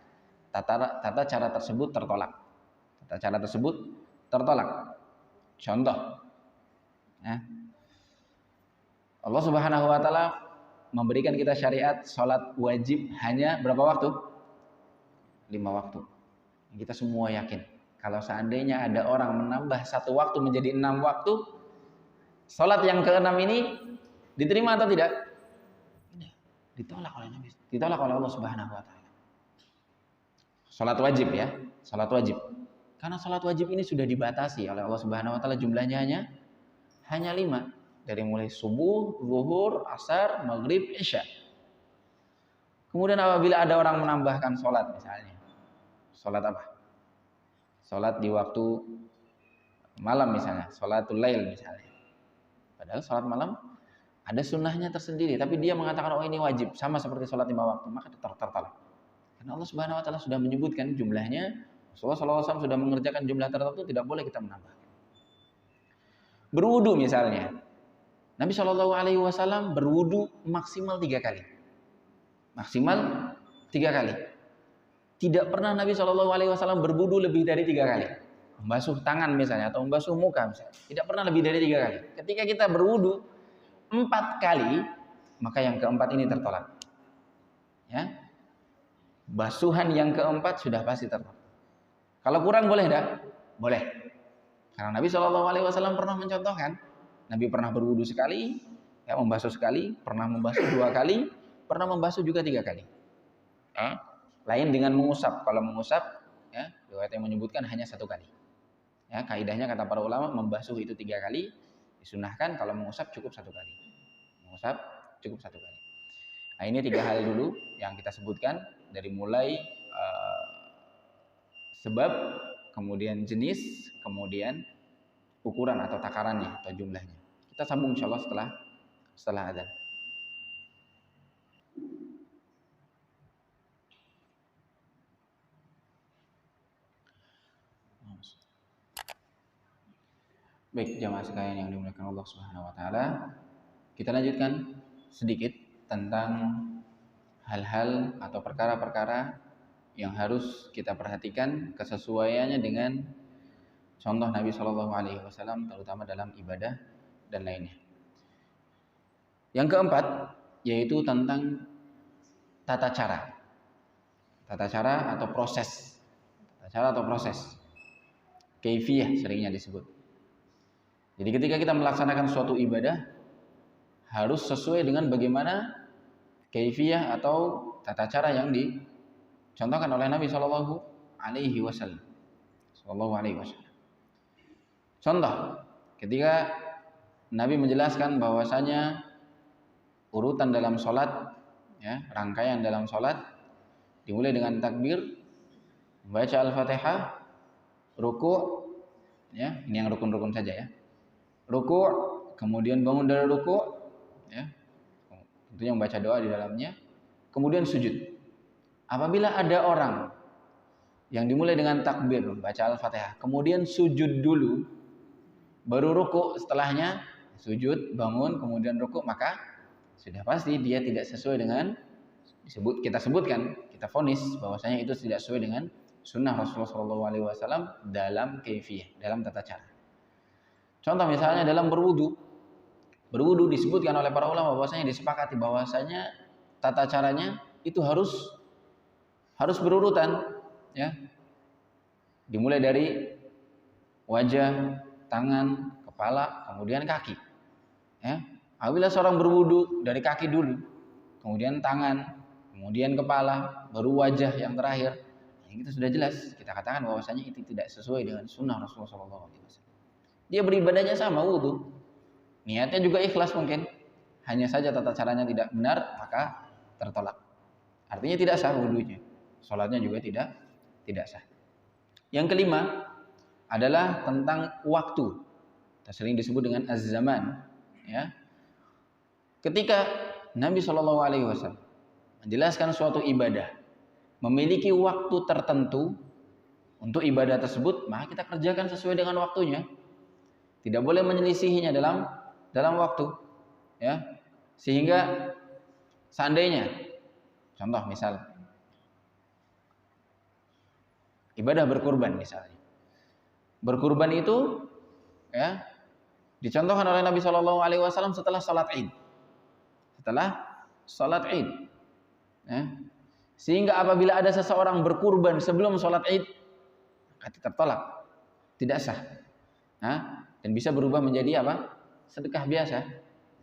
tata cara tersebut tertolak. Tata cara tersebut tertolak. Contoh, ya, Allah Subhanahu wa taala memberikan kita syariat sholat wajib hanya berapa waktu? 5 waktu. Kita semua yakin kalau seandainya ada orang menambah 1 waktu menjadi 6 waktu, sholat yang ke-6 ini diterima atau tidak? Tidak. Ditolak oleh Nabi, ditolak oleh Allah Subhanahu wa taala. Sholat wajib, ya, sholat wajib. Karena sholat wajib ini sudah dibatasi oleh Allah Subhanahu wa taala, jumlahnya hanya 5. Dari mulai subuh, zuhur, asar, maghrib, isya. Kemudian apabila ada orang menambahkan sholat misalnya, sholat apa? Sholat di waktu malam misalnya, sholatul lail misalnya. Padahal sholat malam ada sunnahnya tersendiri, tapi dia mengatakan oh ini wajib, sama seperti sholat 5 waktu, maka tertolak. Karena Allah Subhanahu wa taala sudah menyebutkan jumlahnya, Rasulullah SAW sudah mengerjakan jumlah tertentu, tidak boleh kita menambah. Berwudu misalnya, Nabi Shallallahu alaihi wasallam berwudu maksimal 3 kali. Maksimal 3 kali. Tidak pernah Nabi Shallallahu alaihi wasallam berwudu lebih dari 3 kali. Membasuh tangan misalnya atau membasuh muka misalnya. Tidak pernah lebih dari 3 kali. Ketika kita berwudu 4 kali, maka yang keempat ini tertolak. Ya. Basuhan yang keempat sudah pasti tertolak. Kalau kurang boleh enggak? Boleh. Karena Nabi Shallallahu alaihi wasallam pernah mencontohkan, Nabi pernah berwudu sekali, Ya, membasuh sekali, pernah membasuh 2 kali, pernah membasuh juga 3 kali. Lain dengan mengusap. Kalau mengusap, ya, riwayat yang menyebutkan hanya 1 kali. Ya, kaidahnya kata para ulama membasuh itu 3 kali, disunahkan. Kalau mengusap cukup 1 kali. Mengusap cukup 1 kali. Nah, ini 3 hal dulu yang kita sebutkan dari mulai sebab, kemudian jenis, kemudian ukuran atau takarannya atau jumlahnya. Kita sambung insyaallah setelah azan. Baik, jamaah sekalian yang dimuliakan Allah Subhanahu wa taala, kita lanjutkan sedikit tentang hal-hal atau perkara-perkara yang harus kita perhatikan kesesuaiannya dengan contoh Nabi Shallallahu alaihi wasallam terutama dalam ibadah dan lainnya. Yang keempat yaitu tentang tata cara. Tata cara atau proses. Tata cara atau proses. Kaifiyah seringnya disebut. Jadi ketika kita melaksanakan suatu ibadah harus sesuai dengan bagaimana kaifiyah atau tata cara yang dicontohkan oleh Nabi Shallallahu alaihi wasallam. Contoh, ketika Nabi menjelaskan bahwasanya urutan dalam sholat, ya, rangkaian dalam sholat dimulai dengan takbir, membaca Al-Fatihah, ruku', ya, ini yang rukun-rukun saja ya. Ruku', kemudian bangun dari ruku', ya, tentunya membaca doa di dalamnya, kemudian sujud. Apabila ada orang yang dimulai dengan takbir, membaca Al-Fatihah, kemudian sujud dulu, baru ruku', setelahnya sujud, bangun, kemudian ruku', maka sudah pasti dia tidak sesuai dengan kita sebutkan, kita vonis bahwasanya itu tidak sesuai dengan sunnah Rasulullah SAW dalam kaifiyah, dalam tata cara. Contoh misalnya dalam berwudu disebutkan oleh para ulama bahwasanya disepakati bahwasanya tata caranya itu harus berurutan, ya. Dimulai dari wajah, tangan, kepala, kemudian kaki. Ya. Apabila seorang berwudu dari kaki dulu, kemudian tangan, kemudian kepala, baru wajah yang terakhir, itu sudah jelas kita katakan bahwasanya itu tidak sesuai dengan sunnah Rasulullah SAW. Dia beribadahnya sama wudu, niatnya juga ikhlas mungkin, hanya saja tata caranya tidak benar, maka tertolak. Artinya tidak sah wudunya, sholatnya juga tidak sah. Yang kelima adalah tentang waktu, sering disebut dengan az-zaman. Ya. Ketika Nabi Shallallahu alaihi wasallam menjelaskan suatu ibadah memiliki waktu tertentu untuk ibadah tersebut, maka kita kerjakan sesuai dengan waktunya. Tidak boleh menyelisihinya dalam waktu, ya. Sehingga seandainya, contoh misal ibadah berkurban misalnya. Berkurban itu, ya, dicontohkan oleh Nabi Shallallahu alaihi wasallam setelah salat Id. Ya. Sehingga apabila ada seseorang berkurban sebelum salat Id, maka tertolak, tidak sah. Nah, dan bisa berubah menjadi apa? Sedekah biasa.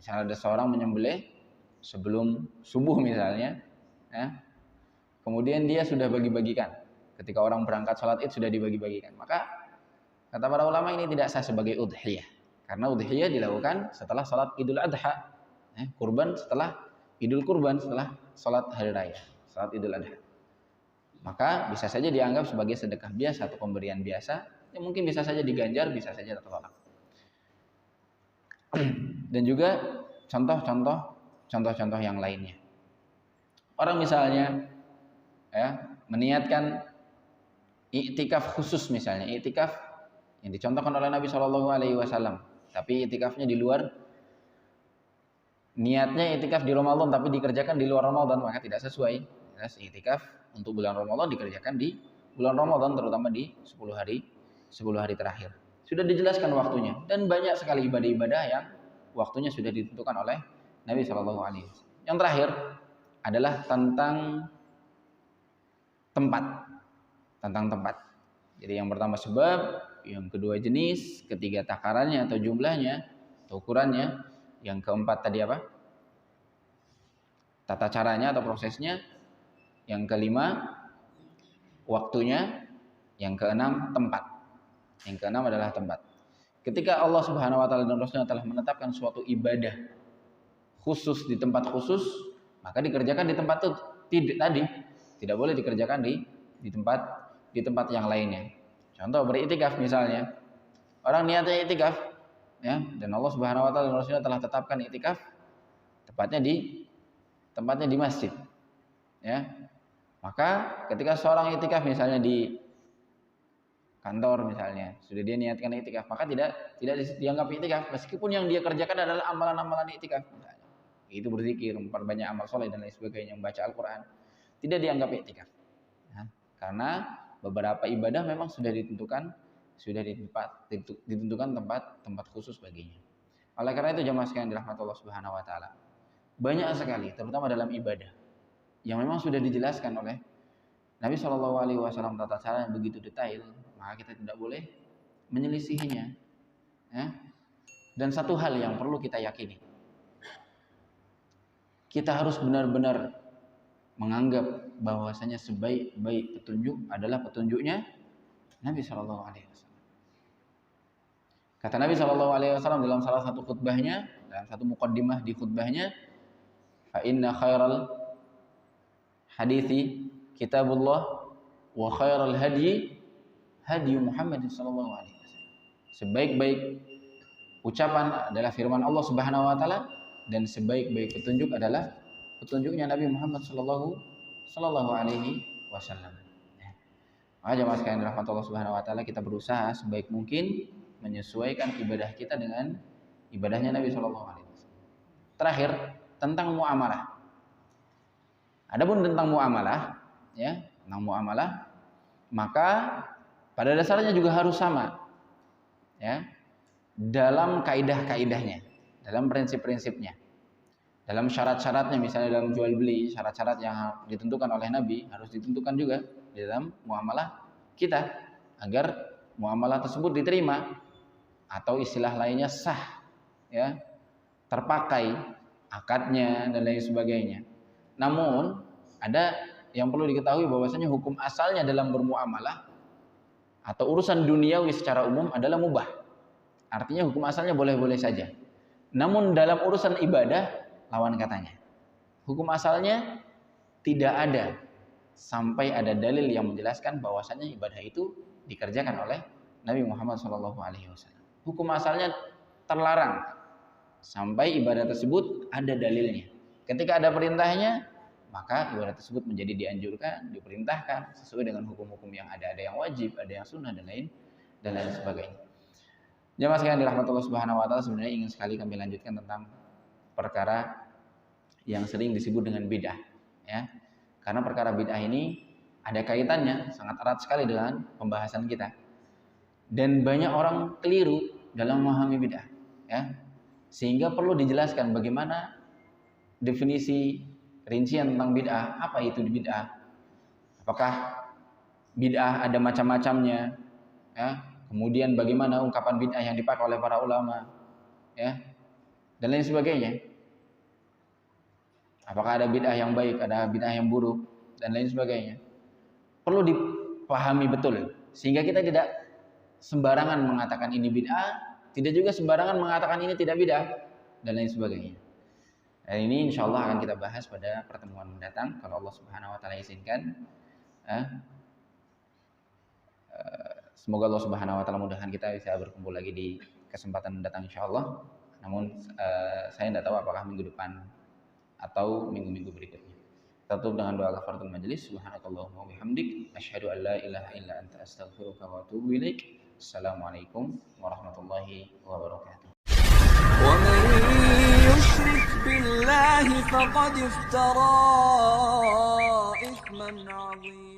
Misalnya ada seorang menyembelih sebelum subuh misalnya, ya. Kemudian dia sudah bagi-bagikan. Ketika orang berangkat sholat Id sudah dibagi-bagikan. Maka kata para ulama ini tidak sah sebagai udhiyah. Karena udhiyah dilakukan setelah sholat Idul Adha. Kurban setelah Idul Kurban, setelah sholat hari raya, sholat Idul Adha. Maka bisa saja dianggap sebagai sedekah biasa atau pemberian biasa. Yang mungkin bisa saja diganjar, bisa saja tertolak. Dan juga contoh-contoh yang lainnya. Orang misalnya, ya, meniatkan i'tikaf khusus misalnya, i'tikaf yang dicontohkan oleh Nabi Shallallahu alaihi wasallam, tapi i'tikafnya di luar, niatnya i'tikaf di Ramadan tapi dikerjakan di luar Ramadan, maka tidak sesuai. I'tikaf untuk bulan Ramadan dikerjakan di bulan Ramadan, terutama di 10 hari terakhir. Sudah dijelaskan waktunya, dan banyak sekali ibadah-ibadah yang waktunya sudah ditentukan oleh Nabi Shallallahu alaihi wasallam. Yang terakhir adalah tentang tempat. Jadi yang pertama sebab, yang kedua jenis, ketiga takarannya atau jumlahnya atau ukurannya, Yang keempat tadi apa? Tata caranya atau prosesnya. Yang kelima, waktunya. Yang keenam, tempat. Yang keenam adalah tempat. Ketika Allah Subhanahu wa taala dan Rasulnya telah menetapkan suatu ibadah khusus di tempat khusus, maka dikerjakan di tempat itu tadi. Tidak boleh dikerjakan di tempat yang lainnya. Contoh beriktikaf misalnya. Orang niatnya iktikaf, ya, dan Allah Subhanahu wa taala dan Rasulnya telah tetapkan iktikaf tempatnya di masjid. Ya. Maka ketika seorang iktikaf misalnya di kantor misalnya, sudah dia niatkan iktikaf, maka tidak dianggap iktikaf meskipun yang dia kerjakan adalah amalan-amalan iktikaf misalnya. Itu berzikir, memperbanyak amal soleh dan lain sebagainya, membaca Al-Qur'an. Tidak dianggap iktikaf. Nah, karena beberapa ibadah memang sudah ditentukan tempat khusus baginya. Oleh karena itu jemaah sekalian dirahmati Allah Subhanahu wa taala. Banyak sekali terutama dalam ibadah yang memang sudah dijelaskan oleh Nabi Shallallahu alaihi wasallam tata cara yang begitu detail, maka kita tidak boleh menyelisihinya. Ya. Dan satu hal yang perlu kita yakini. Kita harus benar-benar menganggap bahwasanya sebaik-baik petunjuk adalah petunjuknya Nabi Shallallahu alaihi wasallam. Kata Nabi Shallallahu alaihi wasallam dalam salah satu khutbahnya, dalam satu muqaddimah di khutbahnya, fa inna khairal hadithi kitabullah wa khairal hadyi hadyu Muhammad sallallahu alaihi wasallam. Sebaik-baik ucapan adalah firman Allah Subhanahu wa taala dan sebaik-baik petunjuk adalah petunjuknya Nabi Muhammad sallallahu alaihi wasallam. Maka jemaah sekalian rahmat Allah Subhanahu wa taala, kita berusaha sebaik mungkin menyesuaikan ibadah kita dengan ibadahnya Nabi sallallahu alaihi wasallam. Terakhir, tentang muamalah. Adapun tentang muamalah, ya, tentang muamalah, maka pada dasarnya juga harus sama. Ya. Dalam kaidah-kaidahnya, dalam prinsip-prinsipnya. Dalam syarat-syaratnya, misalnya dalam jual beli, syarat-syarat yang ditentukan oleh Nabi harus ditentukan juga di dalam muamalah kita agar muamalah tersebut diterima atau istilah lainnya sah, ya, terpakai akadnya dan lain sebagainya. Namun ada yang perlu diketahui bahwasanya hukum asalnya dalam bermuamalah atau urusan duniawi secara umum adalah mubah. Artinya hukum asalnya boleh-boleh saja. Namun dalam urusan ibadah lawan katanya. Hukum asalnya tidak ada sampai ada dalil yang menjelaskan bahwasanya ibadah itu dikerjakan oleh Nabi Muhammad SAW. Hukum asalnya terlarang sampai ibadah tersebut ada dalilnya. Ketika ada perintahnya, maka ibadah tersebut menjadi dianjurkan, diperintahkan sesuai dengan hukum-hukum yang ada yang wajib, ada yang sunnah dan lain sebagainya. Jemaah sekalian dirahmati Allah Subhanahu wa taala, sebenarnya ingin sekali kami lanjutkan tentang perkara yang sering disebut dengan bid'ah, ya. Karena perkara bid'ah ini ada kaitannya sangat erat sekali dengan pembahasan kita. Dan banyak orang keliru dalam memahami bid'ah, ya. Sehingga perlu dijelaskan bagaimana definisi rincian tentang bid'ah. Apa itu bid'ah? Apakah bid'ah ada macam-macamnya, ya? Kemudian bagaimana ungkapan bid'ah yang dipakai oleh para ulama, ya, dan lain sebagainya. Apakah ada bid'ah yang baik, ada bid'ah yang buruk, dan lain sebagainya. Perlu dipahami betul, sehingga kita tidak sembarangan mengatakan ini bid'ah, tidak juga sembarangan mengatakan ini tidak bid'ah, dan lain sebagainya. Dan ini insya Allah akan kita bahas pada pertemuan mendatang, kalau Allah Subhanahu wa taala izinkan. Semoga Allah Subhanahu wa taala mudahkan kita bisa berkumpul lagi di kesempatan mendatang insya Allah. Namun saya tidak tahu apakah minggu depan atau minggu-minggu berikutnya. Kita tutup dengan doa kafaratul majelis. Subhanakallahumma wa bihamdik, asyhadu an la ilaha illa anta, astaghfiruka wa atubu ilaik. Assalamualaikum warahmatullahi wabarakatuh.
ومن يشرك بالله فقد افترى إثما عظيما.